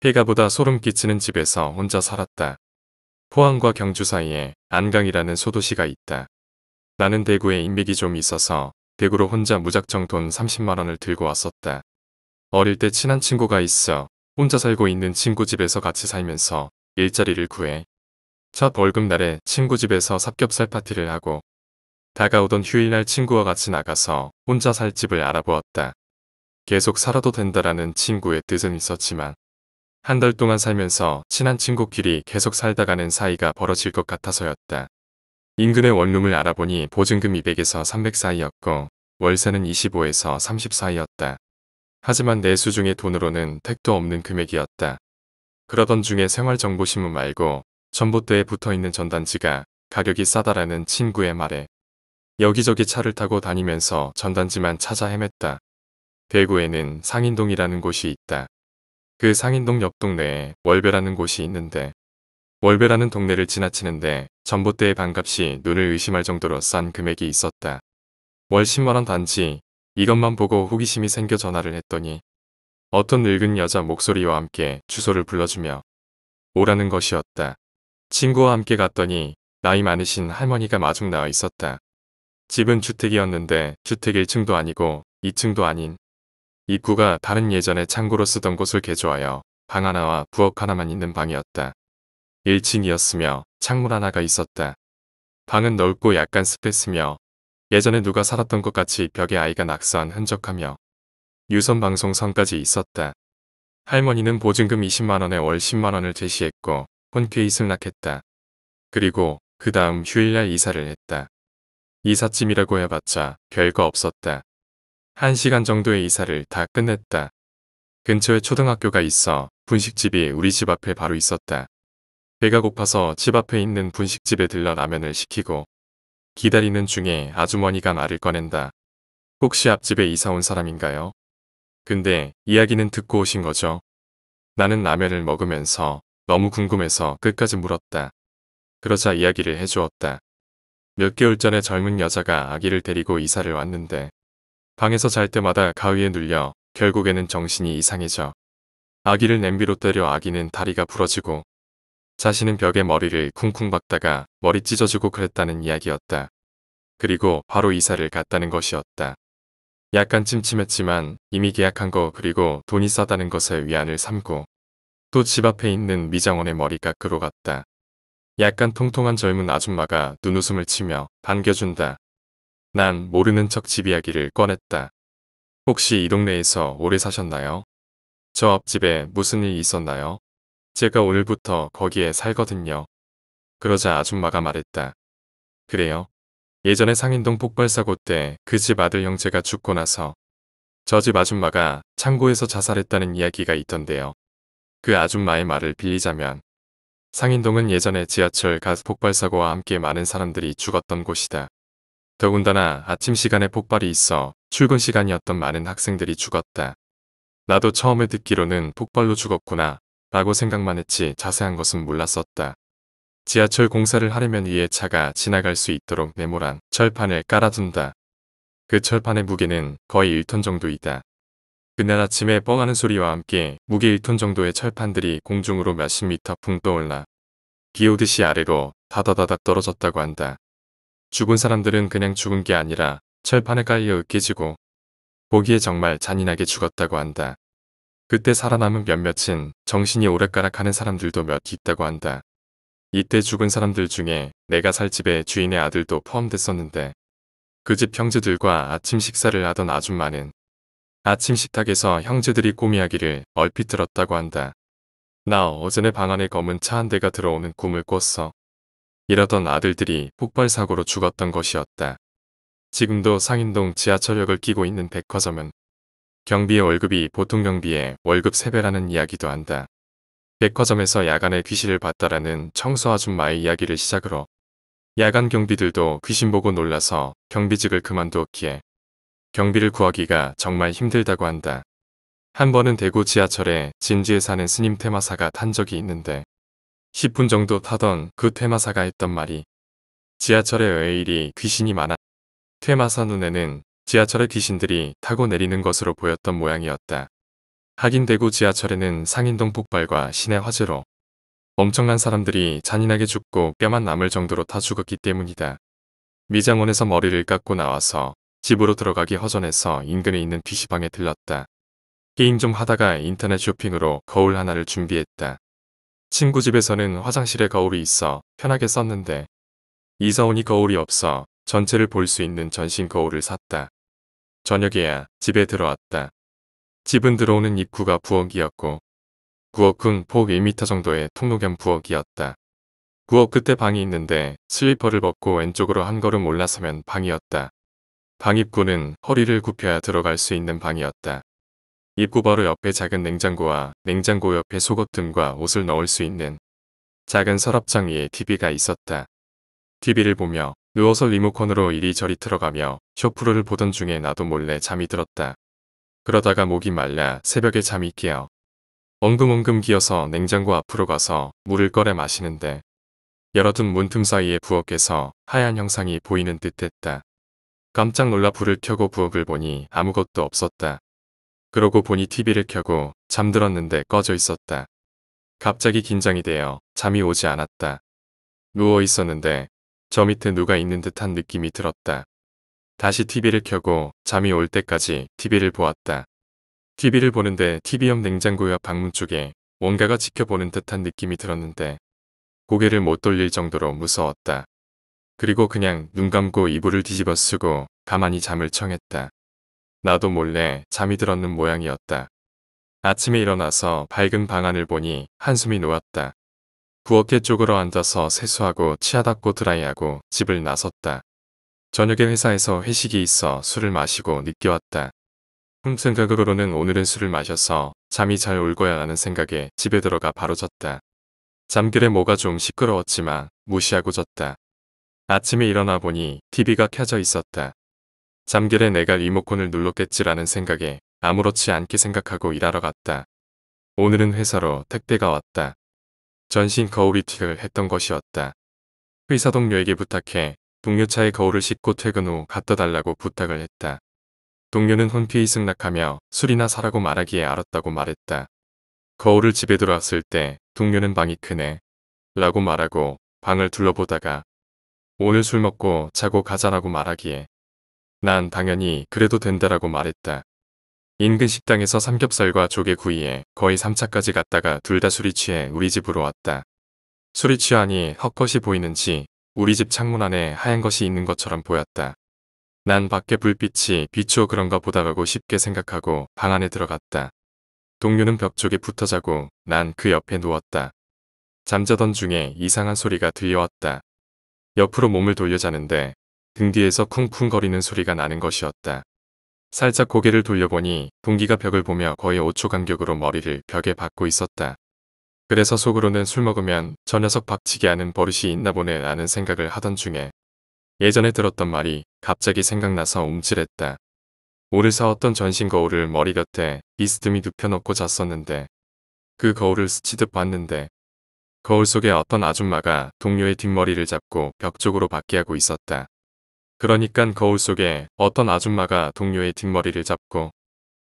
해가보다 소름 끼치는 집에서 혼자 살았다. 포항과 경주 사이에 안강이라는 소도시가 있다. 나는 대구에 인맥이 좀 있어서 대구로 혼자 무작정 돈 30만 원을 들고 왔었다. 어릴 때 친한 친구가 있어 혼자 살고 있는 친구 집에서 같이 살면서 일자리를 구해 첫 월급날에 친구 집에서 삼겹살 파티를 하고 다가오던 휴일날 친구와 같이 나가서 혼자 살 집을 알아보았다. 계속 살아도 된다라는 친구의 뜻은 있었지만 한 달 동안 살면서 친한 친구끼리 계속 살다가는 사이가 벌어질 것 같아서였다. 인근의 원룸을 알아보니 보증금 200에서 300 사이였고 월세는 25에서 30 사이였다. 하지만 내 수중의 돈으로는 택도 없는 금액이었다. 그러던 중에 생활정보신문 말고 전봇대에 붙어있는 전단지가 가격이 싸다라는 친구의 말에 여기저기 차를 타고 다니면서 전단지만 찾아 헤맸다. 대구에는 상인동이라는 곳이 있다. 그 상인동 옆 동네에 월배라는 곳이 있는데 월배라는 동네를 지나치는데 전봇대의 반값이 눈을 의심할 정도로 싼 금액이 있었다. 월 10만원 단지. 이것만 보고 호기심이 생겨 전화를 했더니 어떤 늙은 여자 목소리와 함께 주소를 불러주며 오라는 것이었다. 친구와 함께 갔더니 나이 많으신 할머니가 마중 나와 있었다. 집은 주택이었는데 주택 1층도 아니고 2층도 아닌 입구가 다른 예전에 창고로 쓰던 곳을 개조하여 방 하나와 부엌 하나만 있는 방이었다. 1층이었으며 창문 하나가 있었다. 방은 넓고 약간 습했으며 예전에 누가 살았던 것 같이 벽에 아이가 낙서한 흔적하며 유선방송선까지 있었다. 할머니는 보증금 20만원에 월 10만원을 제시했고 흔쾌히 승낙했다. 그리고 그 다음 휴일날 이사를 했다. 이삿짐이라고 해봤자 별거 없었다. 1시간 정도의 이사를 다 끝냈다. 근처에 초등학교가 있어 분식집이 우리 집 앞에 바로 있었다. 배가 고파서 집 앞에 있는 분식집에 들러 라면을 시키고 기다리는 중에 아주머니가 말을 꺼낸다. 혹시 앞집에 이사 온 사람인가요? 근데 이야기는 듣고 오신 거죠? 나는 라면을 먹으면서 너무 궁금해서 끝까지 물었다. 그러자 이야기를 해주었다. 몇 개월 전에 젊은 여자가 아기를 데리고 이사를 왔는데 방에서 잘 때마다 가위에 눌려 결국에는 정신이 이상해져 아기를 냄비로 때려 아기는 다리가 부러지고 자신은 벽에 머리를 쿵쿵 박다가 머리 찢어지고 그랬다는 이야기였다. 그리고 바로 이사를 갔다는 것이었다. 약간 찜찜했지만 이미 계약한 거 그리고 돈이 싸다는 것에 위안을 삼고 또 집 앞에 있는 미장원의 머리 깎으러 갔다. 약간 통통한 젊은 아줌마가 눈웃음을 치며 반겨준다. 난 모르는 척 집 이야기를 꺼냈다. 혹시 이 동네에서 오래 사셨나요? 저 앞집에 무슨 일 있었나요? 제가 오늘부터 거기에 살거든요. 그러자 아줌마가 말했다. 그래요? 예전에 상인동 폭발사고 때 그 집 아들 형제가 죽고 나서 저 집 아줌마가 창고에서 자살했다는 이야기가 있던데요. 그 아줌마의 말을 빌리자면 상인동은 예전에 지하철 가스 폭발사고와 함께 많은 사람들이 죽었던 곳이다. 더군다나 아침 시간에 폭발이 있어 출근 시간이었던 많은 학생들이 죽었다. 나도 처음에 듣기로는 폭발로 죽었구나 라고 생각만 했지 자세한 것은 몰랐었다. 지하철 공사를 하려면 위에 차가 지나갈 수 있도록 네모난 철판을 깔아둔다. 그 철판의 무게는 거의 1톤 정도이다. 그날 아침에 뻥하는 소리와 함께 무게 1톤 정도의 철판들이 공중으로 몇십 미터 붕 떠올라 비오듯이 아래로 다다다닥 떨어졌다고 한다. 죽은 사람들은 그냥 죽은 게 아니라 철판에 깔려 으깨지고 보기에 정말 잔인하게 죽었다고 한다. 그때 살아남은 몇몇은 정신이 오락가락하는 사람들도 몇 있다고 한다. 이때 죽은 사람들 중에 내가 살 집의 주인의 아들도 포함됐었는데 그 집 형제들과 아침 식사를 하던 아줌마는 아침 식탁에서 형제들이 꼬미하기를 얼핏 들었다고 한다. 나 어제내 방 안에 검은 차 한 대가 들어오는 꿈을 꿨어. 이러던 아들들이 폭발사고로 죽었던 것이었다. 지금도 상인동 지하철역을 끼고 있는 백화점은 경비의 월급이 보통 경비의 월급 3배라는 이야기도 한다. 백화점에서 야간에 귀신을 봤다라는 청소 아줌마의 이야기를 시작으로 야간 경비들도 귀신 보고 놀라서 경비직을 그만두었기에 경비를 구하기가 정말 힘들다고 한다. 한 번은 대구 지하철에 진주에 사는 스님 테마사가 탄 적이 있는데 10분 정도 타던 그 테마사가 했던 말이 지하철에 왜 이리 귀신이 많아? 테마사 눈에는 지하철의 귀신들이 타고 내리는 것으로 보였던 모양이었다. 하긴 대구 지하철에는 상인동 폭발과 신의 화재로 엄청난 사람들이 잔인하게 죽고 뼈만 남을 정도로 타 죽었기 때문이다. 미장원에서 머리를 깎고 나와서 집으로 들어가기 허전해서 인근에 있는 PC방에 들렀다. 게임 좀 하다가 인터넷 쇼핑으로 거울 하나를 준비했다. 친구 집에서는 화장실에 거울이 있어 편하게 썼는데 이사 오니 거울이 없어 전체를 볼 수 있는 전신 거울을 샀다. 저녁에야 집에 들어왔다. 집은 들어오는 입구가 부엌이었고 부엌은 폭 1m 정도의 통로 겸 부엌이었다. 부엌 끝에 방이 있는데 슬리퍼를 벗고 왼쪽으로 한 걸음 올라서면 방이었다. 방 입구는 허리를 굽혀야 들어갈 수 있는 방이었다. 입구 바로 옆에 작은 냉장고와 냉장고 옆에 속옷 등과 옷을 넣을 수 있는 작은 서랍장 위에 TV가 있었다. TV를 보며 누워서 리모컨으로 이리저리 틀어가며 쇼프로를 보던 중에 나도 몰래 잠이 들었다. 그러다가 목이 말라 새벽에 잠이 깨어 엉금엉금 기어서 냉장고 앞으로 가서 물을 꺼내 마시는데 열어둔 문틈 사이에 부엌에서 하얀 형상이 보이는 듯했다. 깜짝 놀라 불을 켜고 부엌을 보니 아무것도 없었다. 그러고 보니 TV를 켜고 잠들었는데 꺼져 있었다. 갑자기 긴장이 되어 잠이 오지 않았다. 누워 있었는데 저 밑에 누가 있는 듯한 느낌이 들었다. 다시 TV를 켜고 잠이 올 때까지 TV를 보았다. TV를 보는데 TV 옆 냉장고 옆 방문 쪽에 뭔가가 지켜보는 듯한 느낌이 들었는데 고개를 못 돌릴 정도로 무서웠다. 그리고 그냥 눈 감고 이불을 뒤집어 쓰고 가만히 잠을 청했다. 나도 몰래 잠이 들었는 모양이었다. 아침에 일어나서 밝은 방안을 보니 한숨이 놓았다. 부엌에 쪽으로 앉아서 세수하고 치아 닦고 드라이하고 집을 나섰다. 저녁에 회사에서 회식이 있어 술을 마시고 늦게 왔다. 생각으로는 오늘은 술을 마셔서 잠이 잘 올 거야 라는 생각에 집에 들어가 바로 잤다. 잠결에 뭐가 좀 시끄러웠지만 무시하고 잤다. 아침에 일어나 보니 TV가 켜져 있었다. 잠결에 내가 리모컨을 눌렀겠지라는 생각에 아무렇지 않게 생각하고 일하러 갔다. 오늘은 회사로 택배가 왔다. 전신 거울이 튀을 했던 것이었다. 회사 동료에게 부탁해 동료차에 거울을 싣고 퇴근 후 갖다 달라고 부탁을 했다. 동료는 혼쾌히 승낙하며 술이나 사라고 말하기에 알았다고 말했다. 거울을 집에 들어왔을 때 동료는 방이 크네 라고 말하고 방을 둘러보다가 오늘 술 먹고 자고 가자라고 말하기에 난 당연히 그래도 된다라고 말했다. 인근 식당에서 삼겹살과 조개구이에 거의 3차까지 갔다가 둘 다 술이 취해 우리 집으로 왔다. 술이 취하니 헛것이 보이는지 우리 집 창문 안에 하얀 것이 있는 것처럼 보였다. 난 밖에 불빛이 비추어 그런가 보다가고 쉽게 생각하고 방 안에 들어갔다. 동료는 벽 쪽에 붙어 자고 난 그 옆에 누웠다. 잠자던 중에 이상한 소리가 들려왔다. 옆으로 몸을 돌려 자는데 등 뒤에서 쿵쿵거리는 소리가 나는 것이었다. 살짝 고개를 돌려보니 동기가 벽을 보며 거의 5초 간격으로 머리를 벽에 박고 있었다. 그래서 속으로는 술 먹으면 저 녀석 박치기 하는 버릇이 있나 보네 라는 생각을 하던 중에 예전에 들었던 말이 갑자기 생각나서 움찔했다. 오늘 사왔던 전신 거울을 머리 곁에 비스듬히 눕혀놓고 잤었는데 그 거울을 스치듯 봤는데 거울 속에 어떤 아줌마가 동료의 뒷머리를 잡고 벽 쪽으로 받게 하고 있었다. 그러니깐 거울 속에 어떤 아줌마가 동료의 뒷머리를 잡고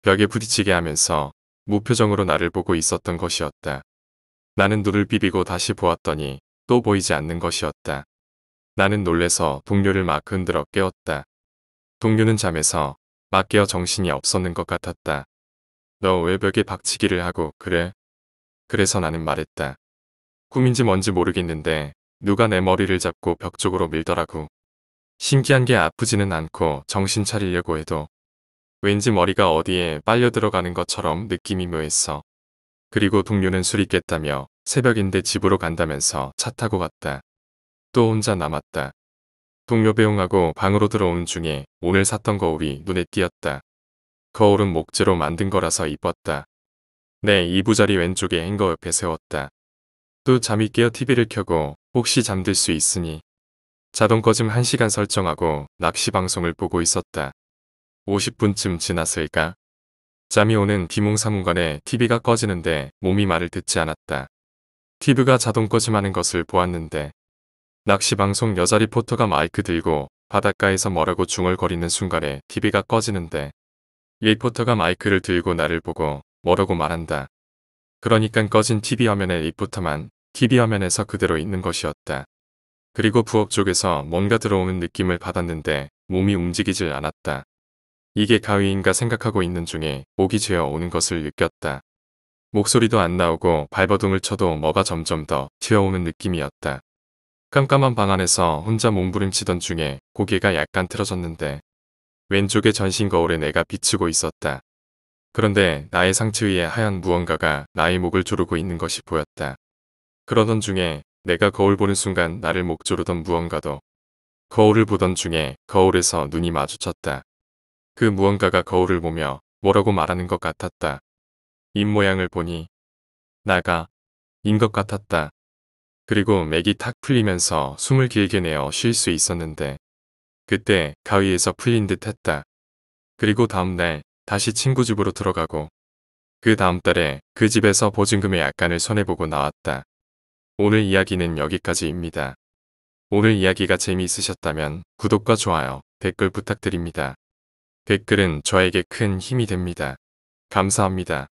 벽에 부딪히게 하면서 무표정으로 나를 보고 있었던 것이었다. 나는 눈을 비비고 다시 보았더니 또 보이지 않는 것이었다. 나는 놀래서 동료를 막 흔들어 깨웠다. 동료는 잠에서 막 깨어 정신이 없었는 것 같았다. 너 왜 벽에 박치기를 하고 그래? 그래서 나는 말했다. 꿈인지 뭔지 모르겠는데 누가 내 머리를 잡고 벽 쪽으로 밀더라고. 신기한 게 아프지는 않고 정신 차리려고 해도 왠지 머리가 어디에 빨려 들어가는 것처럼 느낌이 묘했어. 그리고 동료는 술이 깼다며 새벽인데 집으로 간다면서 차 타고 갔다. 또 혼자 남았다. 동료 배웅하고 방으로 들어오는 중에 오늘 샀던 거울이 눈에 띄었다. 거울은 목재로 만든 거라서 이뻤다. 내 이부자리 왼쪽에 행거 옆에 세웠다. 또 잠이 깨어 TV를 켜고 혹시 잠들 수 있으니 자동 꺼짐 1시간 설정하고 낚시 방송을 보고 있었다. 50분쯤 지났을까? 잠이 오는 비몽사몽간에 TV가 꺼지는데 몸이 말을 듣지 않았다. TV가 자동 꺼짐하는 것을 보았는데 낚시 방송 여자 리포터가 마이크 들고 바닷가에서 뭐라고 중얼거리는 순간에 TV가 꺼지는데 리포터가 마이크를 들고 나를 보고 뭐라고 말한다. 그러니깐 꺼진 TV 화면의 리포터만 TV 화면에서 그대로 있는 것이었다. 그리고 부엌 쪽에서 뭔가 들어오는 느낌을 받았는데 몸이 움직이질 않았다. 이게 가위인가 생각하고 있는 중에 목이 죄어 오는 것을 느꼈다. 목소리도 안 나오고 발버둥을 쳐도 뭐가 점점 더 튀어오는 느낌이었다. 깜깜한 방 안에서 혼자 몸부림치던 중에 고개가 약간 틀어졌는데 왼쪽의 전신 거울에 내가 비추고 있었다. 그런데 나의 상체 위에 하얀 무언가가 나의 목을 조르고 있는 것이 보였다. 그러던 중에 내가 거울 보는 순간 나를 목 조르던 무언가도 거울을 보던 중에 거울에서 눈이 마주쳤다. 그 무언가가 거울을 보며 뭐라고 말하는 것 같았다. 입모양을 보니 나가 인 것 같았다. 그리고 맥이 탁 풀리면서 숨을 길게 내어 쉴 수 있었는데 그때 가위에서 풀린 듯 했다. 그리고 다음날 다시 친구 집으로 들어가고 그 다음 달에 그 집에서 보증금의 약간을 손해보고 나왔다. 오늘 이야기는 여기까지입니다. 오늘 이야기가 재미있으셨다면 구독과 좋아요, 댓글 부탁드립니다. 댓글은 저에게 큰 힘이 됩니다. 감사합니다.